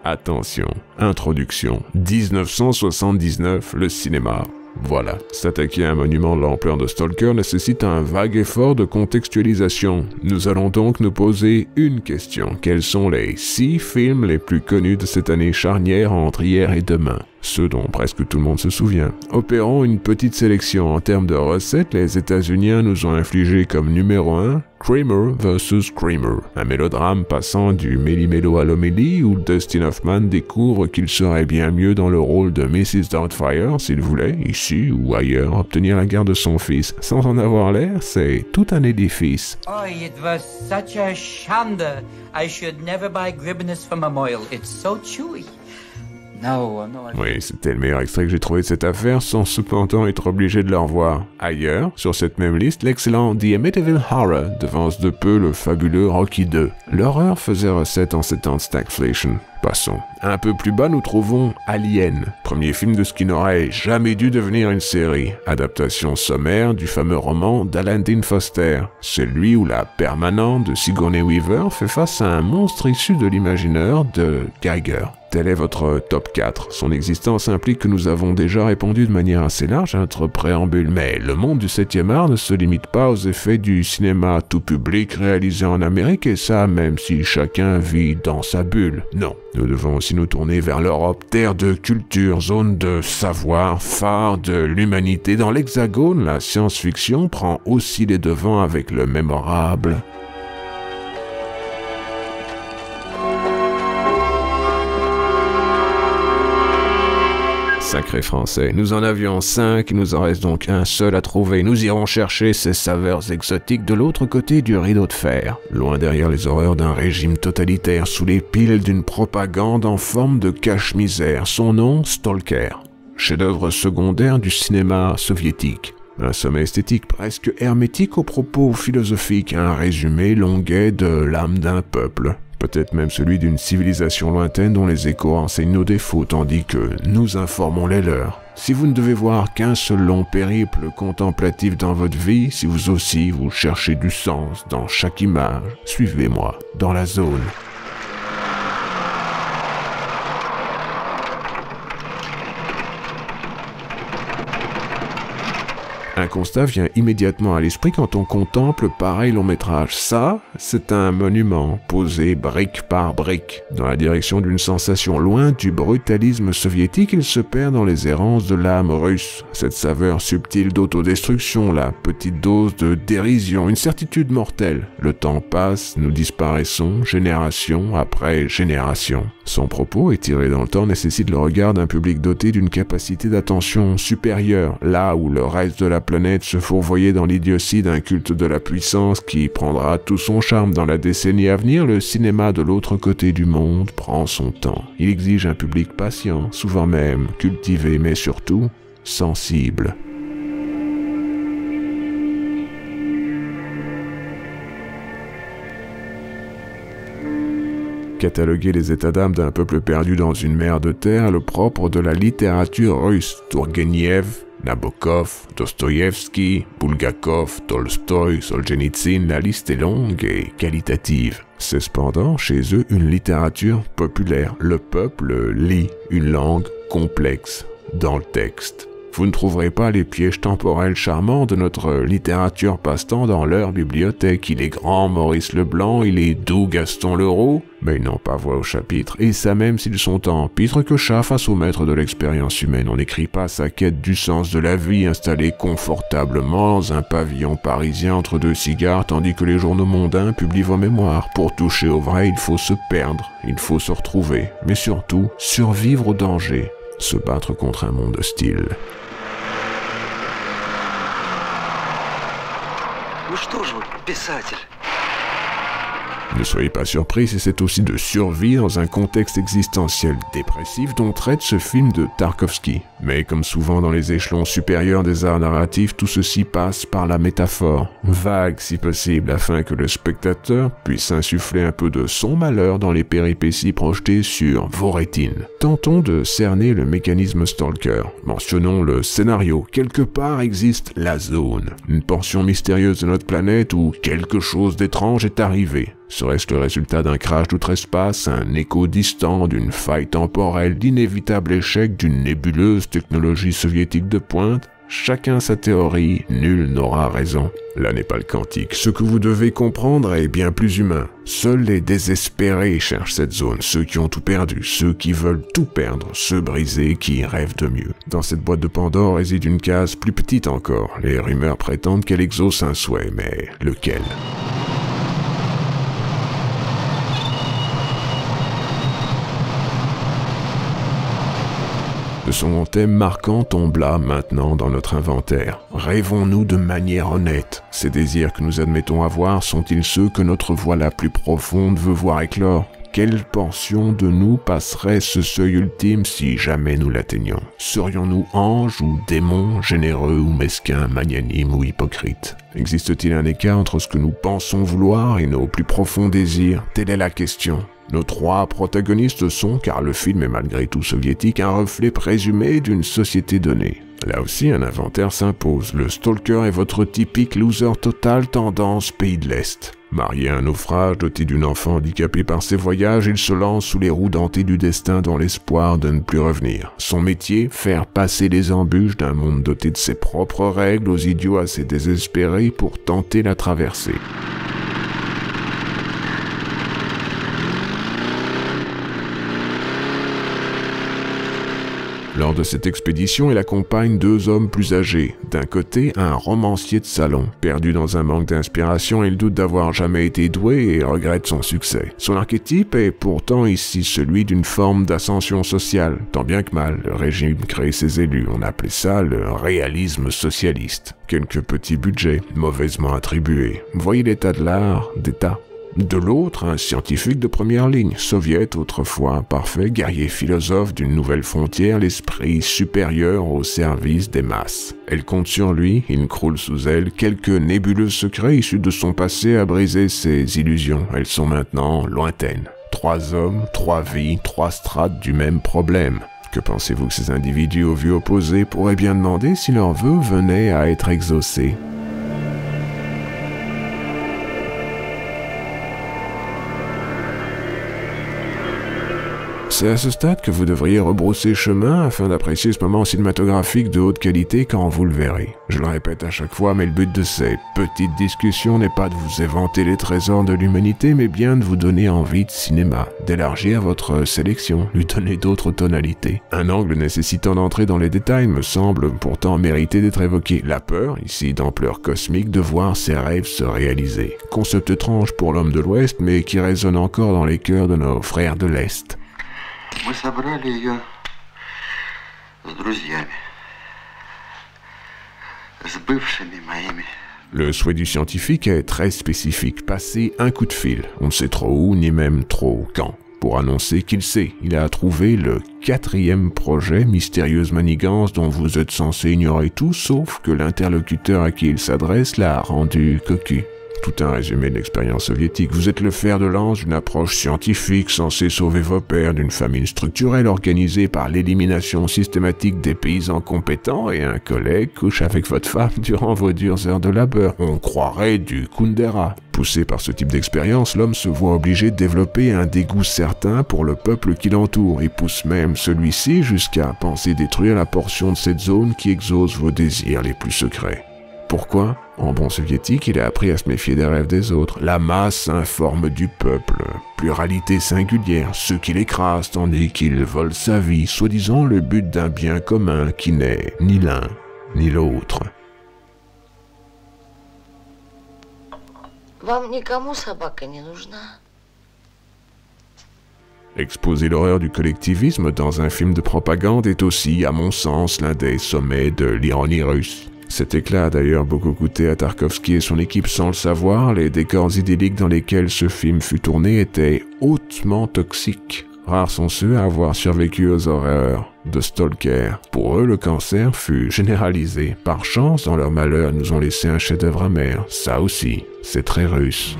Attention, introduction, 1979, le cinéma. Voilà, s'attaquer à un monument de l'ampleur de Stalker nécessite un vague effort de contextualisation. Nous allons donc nous poser une question. Quels sont les 6 films les plus connus de cette année charnière entre hier et demain? Ceux dont presque tout le monde se souvient. Opérons une petite sélection. En termes de recettes, les États-Unis nous ont infligé comme numéro 1 Kramer vs. Kramer, un mélodrame passant du méli-mélo à l'homélie où Dustin Hoffman découvre qu'il serait bien mieux dans le rôle de Mrs. Doubtfire s'il voulait, ici ou ailleurs, obtenir la garde de son fils. Sans en avoir l'air, c'est tout un édifice. Oh, it was such a shame. I should never buy Gribbinus from a moil. It's so chewy. No. Oui, c'était le meilleur extrait que j'ai trouvé de cette affaire sans cependant être obligé de le revoir. Ailleurs, sur cette même liste, l'excellent The Amityville Horror devance de peu le fabuleux Rocky 2. L'horreur faisait recette en ces temps de stagflation. Passons. Un peu plus bas, nous trouvons Alien, premier film de ce qui n'aurait jamais dû devenir une série. Adaptation sommaire du fameux roman d'Alan Dean Foster, celui où la permanente de Sigourney Weaver fait face à un monstre issu de l'imaginaire de Geiger. Tel est votre top 4. Son existence implique que nous avons déjà répondu de manière assez large à notre préambule, mais le monde du 7e art ne se limite pas aux effets du cinéma tout public réalisé en Amérique, et ça même si chacun vit dans sa bulle. Non, nous devons aussi nous tourner vers l'Europe, terre de culture, zone de savoir, phare de l'humanité. Dans l'Hexagone, la science-fiction prend aussi les devants avec le mémorable Sacré français, nous en avions 5, il nous en reste donc un seul à trouver. Nous irons chercher ces saveurs exotiques de l'autre côté du rideau de fer, loin derrière les horreurs d'un régime totalitaire, sous les piles d'une propagande en forme de cache-misère. Son nom, Stalker, chef-d'œuvre secondaire du cinéma soviétique. Un sommet esthétique presque hermétique aux propos philosophiques, un résumé longuet de l'âme d'un peuple. Peut-être même celui d'une civilisation lointaine dont les échos enseignent nos défauts, tandis que nous informons les leurs. Si vous ne devez voir qu'un seul long périple contemplatif dans votre vie, si vous aussi vous cherchez du sens dans chaque image, suivez-moi dans la zone. Un constat vient immédiatement à l'esprit quand on contemple pareil long métrage. Ça, c'est un monument posé brique par brique. Dans la direction d'une sensation loin du brutalisme soviétique, il se perd dans les errances de l'âme russe. Cette saveur subtile d'autodestruction, la petite dose de dérision, une certitude mortelle. Le temps passe, nous disparaissons, génération après génération. Son propos, étiré dans le temps, nécessite le regard d'un public doté d'une capacité d'attention supérieure, là où le reste de la planète se fourvoyait dans l'idiotie d'un culte de la puissance qui prendra tout son charme dans la décennie à venir. Le cinéma de l'autre côté du monde prend son temps. Il exige un public patient, souvent même cultivé, mais surtout sensible. Cataloguer les états d'âme d'un peuple perdu dans une mer de terre est le propre de la littérature russe. Tourgueniev, Nabokov, Dostoïevski, Bulgakov, Tolstoï, Solzhenitsyn, la liste est longue et qualitative. C'est cependant chez eux une littérature populaire. Le peuple lit une langue complexe dans le texte. Vous ne trouverez pas les pièges temporels charmants de notre littérature passe-temps dans leur bibliothèque. Il est grand Maurice Leblanc, il est doux Gaston Leroux, mais ils n'ont pas voix au chapitre, et ça même s'ils sont en pitre que chat face au maître de l'expérience humaine. On n'écrit pas sa quête du sens de la vie installé confortablement dans un pavillon parisien entre deux cigares, tandis que les journaux mondains publient vos mémoires. Pour toucher au vrai, il faut se perdre, il faut se retrouver, mais surtout survivre au danger, se battre contre un monde hostile. Ну что ж вы, писатель? Ne soyez pas surpris si c'est aussi de survie dans un contexte existentiel dépressif dont traite ce film de Tarkovsky. Mais comme souvent dans les échelons supérieurs des arts narratifs, tout ceci passe par la métaphore, vague si possible, afin que le spectateur puisse insuffler un peu de son malheur dans les péripéties projetées sur vos rétines. Tentons de cerner le mécanisme Stalker. Mentionnons le scénario. Quelque part existe la zone, une portion mystérieuse de notre planète où quelque chose d'étrange est arrivé. Serait-ce le résultat d'un crash d'outre-espace, un écho distant d'une faille temporelle, d'inévitable échec d'une nébuleuse technologie soviétique de pointe? Chacun sa théorie, nul n'aura raison. Là n'est pas le quantique. Ce que vous devez comprendre est bien plus humain. Seuls les désespérés cherchent cette zone, ceux qui ont tout perdu, ceux qui veulent tout perdre, ceux brisés qui rêvent de mieux. Dans cette boîte de Pandore réside une case plus petite encore. Les rumeurs prétendent qu'elle exauce un souhait, mais lequel ? Le second thème marquant tombe là, maintenant, dans notre inventaire. Rêvons-nous de manière honnête? Ces désirs que nous admettons avoir sont-ils ceux que notre voix la plus profonde veut voir éclore? Quelle portion de nous passerait ce seuil ultime si jamais nous l'atteignions? Serions-nous anges ou démons, généreux ou mesquins, magnanimes ou hypocrites? Existe-t-il un écart entre ce que nous pensons vouloir et nos plus profonds désirs? Telle est la question. Nos trois protagonistes sont, car le film est malgré tout soviétique, un reflet présumé d'une société donnée. Là aussi, un inventaire s'impose. Le stalker est votre typique loser total tendance pays de l'Est. Marié à un naufrage, doté d'une enfant handicapée par ses voyages, il se lance sous les roues dentées du destin dans l'espoir de ne plus revenir. Son métier, faire passer les embûches d'un monde doté de ses propres règles aux idiots assez désespérés pour tenter la traversée. Lors de cette expédition, il accompagne deux hommes plus âgés. D'un côté, un romancier de salon. Perdu dans un manque d'inspiration, il doute d'avoir jamais été doué et regrette son succès. Son archétype est pourtant ici celui d'une forme d'ascension sociale. Tant bien que mal, le régime crée ses élus. On appelait ça le réalisme socialiste. Quelques petits budgets, mauvaisement attribués. Voyez l'état de l'art d'État. De l'autre, un scientifique de première ligne, soviète autrefois, parfait guerrier philosophe d'une nouvelle frontière, l'esprit supérieur au service des masses. Elle compte sur lui, il croule sous elle, quelques nébuleux secrets issus de son passé à briser ses illusions. Elles sont maintenant lointaines. 3 hommes, 3 vies, 3 strates du même problème. Que pensez-vous que ces individus aux vues opposées pourraient bien demander si leur vœu venait à être exaucé? C'est à ce stade que vous devriez rebrousser chemin afin d'apprécier ce moment cinématographique de haute qualité quand vous le verrez. Je le répète à chaque fois, mais le but de ces petites discussions n'est pas de vous éventer les trésors de l'humanité, mais bien de vous donner envie de cinéma, d'élargir votre sélection, lui donner d'autres tonalités. Un angle nécessitant d'entrer dans les détails me semble pourtant mériter d'être évoqué. La peur, ici d'ampleur cosmique, de voir ses rêves se réaliser. Concept étrange pour l'homme de l'Ouest, mais qui résonne encore dans les cœurs de nos frères de l'Est. Мы собрали ее с друзьями, с бывшими моими. Le souhait du scientifique est très spécifique, passer un coup de fil, on ne sait trop où, ni même trop quand, pour annoncer qu'il sait, il a trouvé le 4e projet, mystérieuse manigance dont vous êtes censé ignorer tout, sauf que l'interlocuteur à qui il s'adresse l'a rendu cocu. Tout un résumé de l'expérience soviétique. Vous êtes le fer de lance d'une approche scientifique censée sauver vos pères d'une famine structurelle organisée par l'élimination systématique des paysans compétents et un collègue couche avec votre femme durant vos dures heures de labeur. On croirait du Kundera. Poussé par ce type d'expérience, l'homme se voit obligé de développer un dégoût certain pour le peuple qui l'entoure et pousse même celui-ci jusqu'à penser détruire la portion de cette zone qui exauce vos désirs les plus secrets. Pourquoi? En bon soviétique, il a appris à se méfier des rêves des autres. La masse informe du peuple. Pluralité singulière, ceux qui l'écrasent tandis qu'il vole sa vie, soi-disant le but d'un bien commun qui n'est ni l'un ni l'autre. Вам никому собака не нужна? Exposer l'horreur du collectivisme dans un film de propagande est aussi, à mon sens, l'un des sommets de l'ironie russe. Cet éclat a d'ailleurs beaucoup coûté à Tarkovsky et son équipe sans le savoir. Les décors idylliques dans lesquels ce film fut tourné étaient hautement toxiques. Rares sont ceux à avoir survécu aux horreurs de Stalker. Pour eux, le cancer fut généralisé. Par chance, dans leur malheur, ils nous ont laissé un chef-d'œuvre amer. Ça aussi, c'est très russe.